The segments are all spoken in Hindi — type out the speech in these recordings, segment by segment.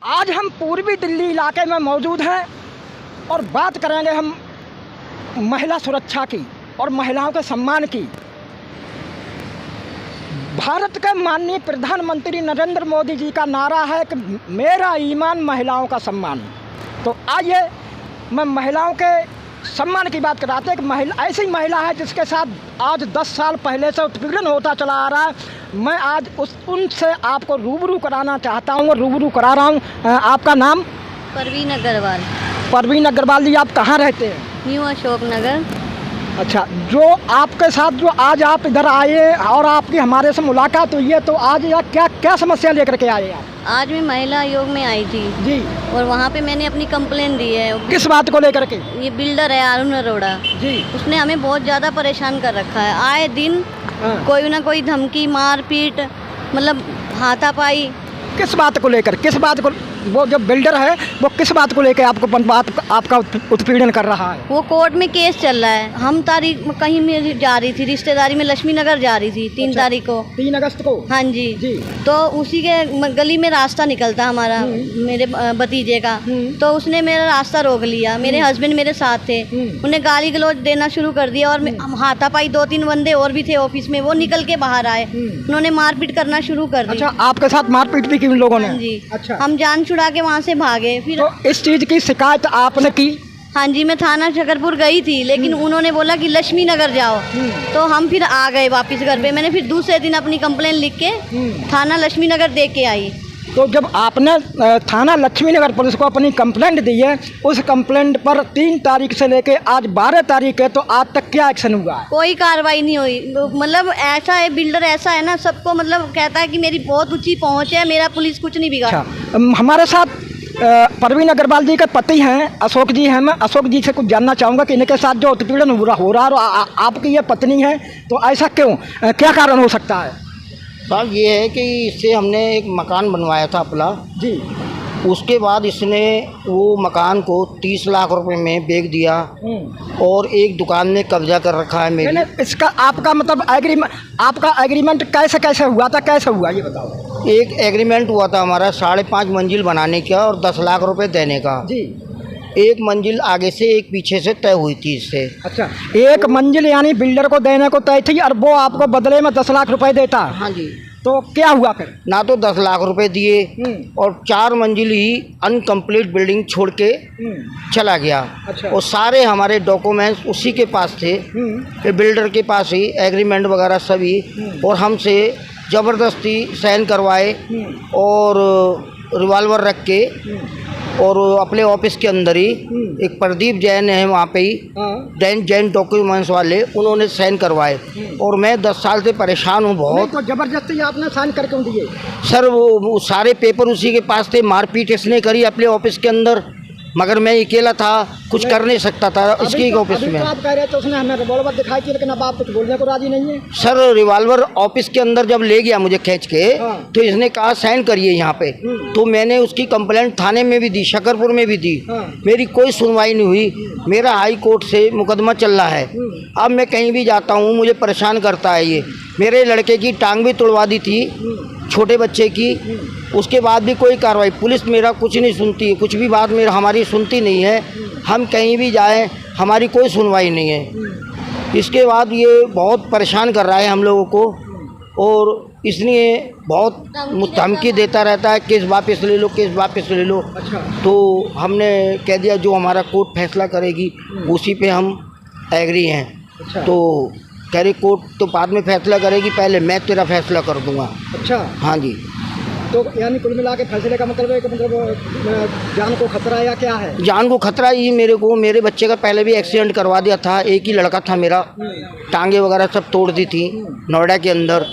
आज हम पूर्वी दिल्ली इलाके में मौजूद हैं और बात करेंगे हम महिला सुरक्षा की और महिलाओं के सम्मान की। भारत के माननीय प्रधानमंत्री नरेंद्र मोदी जी का नारा है कि मेरा ईमान महिलाओं का सम्मान। तो आइए मैं महिलाओं के सम्मान की बात कराते हैं कि महिला ऐसी महिला है जिसके साथ आज 10 साल पहले से उत्पीड़न होता चला आ रहा है। मैं आज उनसे आपको रूबरू कराना चाहता हूँ और रूबरू करा रहा हूँ। आपका नाम? परवीन अग्रवाल। परवीन अग्रवाल जी, आप कहाँ रहते हैं? न्यू अशोक नगर। अच्छा, जो आपके साथ जो आज आप इधर आए और आपकी हमारे से मुलाकात हुई है, तो आज यह क्या समस्या लेकर के आए आप? आज मैं महिला आयोग में आई थी जी, और वहाँ पे मैंने अपनी कंप्लेन दी है। किस बात को लेकर के? ये बिल्डर है अरुण अरोड़ा जी, उसने हमें बहुत ज़्यादा परेशान कर रखा है। आए दिन कोई ना कोई धमकी, मारपीट, मतलब हाथापाई। किस बात को लेकर? किस बात को? वो जो बिल्डर है वो किस बात को लेकर आपका उत्पीड़न कर रहा है? वो कोर्ट में केस चल रहा है। हम तारीख कहीं में जा रही थी, रिश्तेदारी में लक्ष्मी नगर जा रही थी 3 तारीख को। 3 अगस्त को? हाँ जी। तो उसी के गली में रास्ता निकलता हमारा, मेरे भतीजे का। तो उसने मेरा रास्ता रोक लिया। मेरे हस्बैंड मेरे साथ थे, उन्हें गाली गलौज देना शुरू कर दिया और हाथापाई 2-3 बंदे और भी थे ऑफिस में, वो निकल के बाहर आए। उन्होंने मारपीट करना शुरू कर दी। अच्छा, आपके साथ मारपीट भी की उन लोगों ने? हाँ जी। अच्छा, हम जान छुड़ा के वहाँ से भागे। फिर तो इस चीज़ की शिकायत आपने की? हाँ जी, मैं थाना शकरपुर गई थी, लेकिन उन्होंने बोला कि लक्ष्मी नगर जाओ। तो हम फिर आ गए वापस घर पे। मैंने फिर दूसरे दिन अपनी कंप्लेन लिख के थाना लक्ष्मी नगर दे के आई। तो जब आपने थाना लक्ष्मी नगर पुलिस को अपनी कंप्लेंट दी है, उस कंप्लेंट पर 3 तारीख से लेके आज 12 तारीख है, तो आज तक क्या एक्शन हुआ है? कोई कार्रवाई नहीं हुई। मतलब ऐसा है, बिल्डर ऐसा है ना, सबको मतलब कहता है कि मेरी बहुत ऊंची पहुंच है, मेरा पुलिस कुछ नहीं बिगाड़। अच्छा, हमारे साथ परवीन अग्रवाल जी के पति हैं अशोक जी हैं। मैं अशोक जी से कुछ जानना चाहूँगा कि इनके साथ जो उत्पीड़न हो रहा है और आपकी ये पत्नी है, तो ऐसा क्यों, क्या कारण हो सकता है? साहब ये है कि इससे हमने एक मकान बनवाया था अपना जी। उसके बाद इसने वो मकान को 30 लाख रुपए में बेच दिया और एक दुकान में कब्जा कर रखा है मेरी। इसका आपका मतलब आपका एग्रीमेंट कैसे हुआ था, कैसे हुआ ये बताओ? एक एग्रीमेंट हुआ था हमारा 5.5 मंजिल बनाने का और 10 लाख रुपए देने का जी। एक मंजिल आगे से एक पीछे से तय हुई थी इससे। अच्छा, एक मंजिल यानी बिल्डर को देने को तय थी और वो आपको बदले में 10 लाख रुपए देता? हाँ जी। तो क्या हुआ फिर? ना तो 10 लाख रुपए दिए और 4 मंजिल ही अनकम्प्लीट बिल्डिंग छोड़ के चला गया। अच्छा। और सारे हमारे डॉक्यूमेंट्स उसी के पास थे, बिल्डर के पास ही, एग्रीमेंट वगैरह सभी, और हमसे ज़बरदस्ती साइन करवाए और रिवॉल्वर रख के, और अपने ऑफिस के अंदर ही एक प्रदीप जैन है वहाँ पे ही, जैन डॉक्यूमेंट्स वाले, उन्होंने साइन करवाए। और मैं 10 साल से परेशान हूँ बहुत। तो जबरदस्ती आपने साइन करके क्यों दिए? सर वो सारे पेपर उसी के पास थे। मारपीट इसने करी अपने ऑफिस के अंदर, मगर मैं अकेला था, कुछ कर नहीं सकता था इसकी ऑफिस में। तो आप कह रहे थे उसने हमें रिवॉल्वर दिखाई थी, लेकिन अब आप कुछ बोलने को राजी नहीं है? सर रिवॉल्वर ऑफिस के अंदर जब ले गया मुझे खींच के, तो इसने कहा साइन करिए यहाँ पे। तो मैंने उसकी कंप्लेंट थाने में भी दी, शकरपुर में भी दी। मेरी कोई सुनवाई नहीं हुई। मेरा हाई कोर्ट से मुकदमा चल रहा है। अब मैं कहीं भी जाता हूँ मुझे परेशान करता है ये। मेरे लड़के की टांग भी तोड़वा दी थी, छोटे बच्चे की, उसके बाद भी कोई कार्रवाई। पुलिस मेरा कुछ नहीं सुनती है, कुछ भी बात मेरा हमारी सुनती नहीं है। हम कहीं भी जाएं हमारी कोई सुनवाई नहीं है। इसके बाद ये बहुत परेशान कर रहा है हम लोगों को, और इसलिए बहुत धमकी देता रहता है, केस वापस ले लो, केस वापस ले लो। अच्छा। तो हमने कह दिया जो हमारा कोर्ट फैसला करेगी उसी पे हम एग्री हैं। अच्छा। तो कह रही कोर्ट तो बाद में फैसला करेगी, पहले मैं तेरा फैसला कर दूंगा। अच्छा। हाँ जी। तो यानी कुल मिला के फैसले का मतलब है कि मतलब जान को खतरा है या क्या है? जान को खतरा ही मेरे को। मेरे बच्चे का पहले भी एक्सीडेंट करवा दिया था, एक ही लड़का था मेरा, टांगे वगैरह सब तोड़ दी थी नोएडा के अंदर।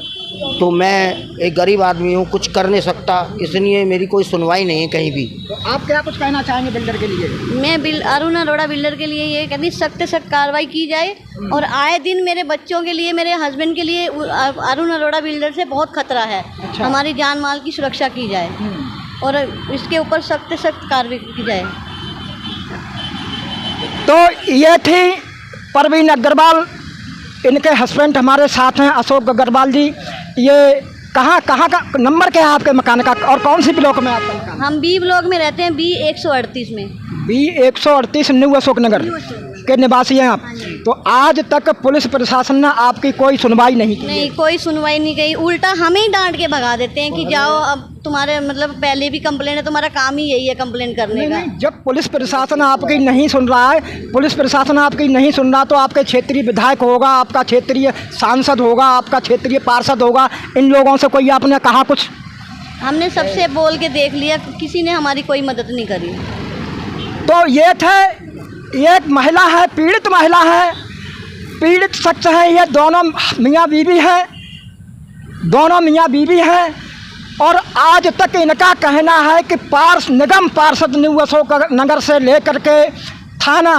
तो मैं एक गरीब आदमी हूँ, कुछ कर नहीं सकता, इसलिए मेरी कोई सुनवाई नहीं है कहीं भी। तो आप क्या कुछ कहना चाहेंगे बिल्डर के लिए? मैं अरुण अरोड़ा बिल्डर के लिए ये कहती सख्त से सख्त कार्रवाई की जाए, और आए दिन मेरे बच्चों के लिए, मेरे हस्बैंड के लिए अरुण अरोड़ा बिल्डर से बहुत खतरा है। अच्छा। हमारी जान माल की सुरक्षा की जाए और इसके ऊपर सख्त से सख्त कार्रवाई की जाए। तो ये थी परवीन अग्रवाल, इनके हस्बैंड हमारे साथ हैं अशोक अग्रवाल जी। ये कहाँ कहाँ का नंबर क्या है आपके मकान का और कौन सी ब्लॉक में आपका मकान? हम बी ब्लॉक में रहते हैं, बी 138 में। B138 न्यू अशोक नगर के निवासी हैं आप। तो आज तक पुलिस प्रशासन ने आपकी कोई सुनवाई नहीं की? नहीं, कोई सुनवाई नहीं गई, उल्टा हमें ही डांट के भगा देते हैं कि जाओ, अब तुम्हारे मतलब पहले भी कंप्लेन है, तुम्हारा काम ही यही है कंप्लेन करने का। नहीं, जब पुलिस प्रशासन आपकी नहीं सुन रहा है, पुलिस प्रशासन आपकी नहीं सुन रहा, तो आपके क्षेत्रीय विधायक होगा, आपका क्षेत्रीय सांसद होगा, आपका क्षेत्रीय पार्षद होगा, इन लोगों से कोई आपने कहा कुछ? हमने सबसे बोल के देख लिया, किसी ने हमारी कोई मदद नहीं करी। तो ये थे, एक महिला है, पीड़ित महिला है, पीड़ित शख्स है, ये दोनों मियाँ बीवी हैं, दोनों मियाँ बीवी हैं। और आज तक इनका कहना है कि निगम पार्षद न्यू अशोक नगर से लेकर के थाना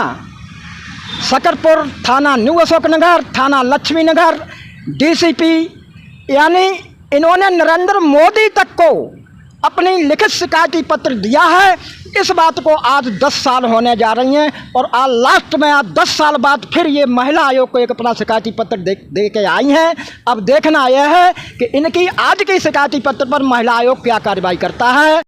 शकरपुर, थाना न्यू अशोक नगर, थाना लक्ष्मी नगर, DCP, यानी इन्होंने नरेंद्र मोदी तक को अपनी लिखित शिकायती पत्र दिया है। इस बात को आज 10 साल होने जा रही हैं और आज लास्ट में आज 10 साल बाद फिर ये महिला आयोग को एक अपना शिकायती पत्र दे के आई हैं। अब देखना यह है कि इनकी आज की शिकायती पत्र पर महिला आयोग क्या कार्रवाई करता है।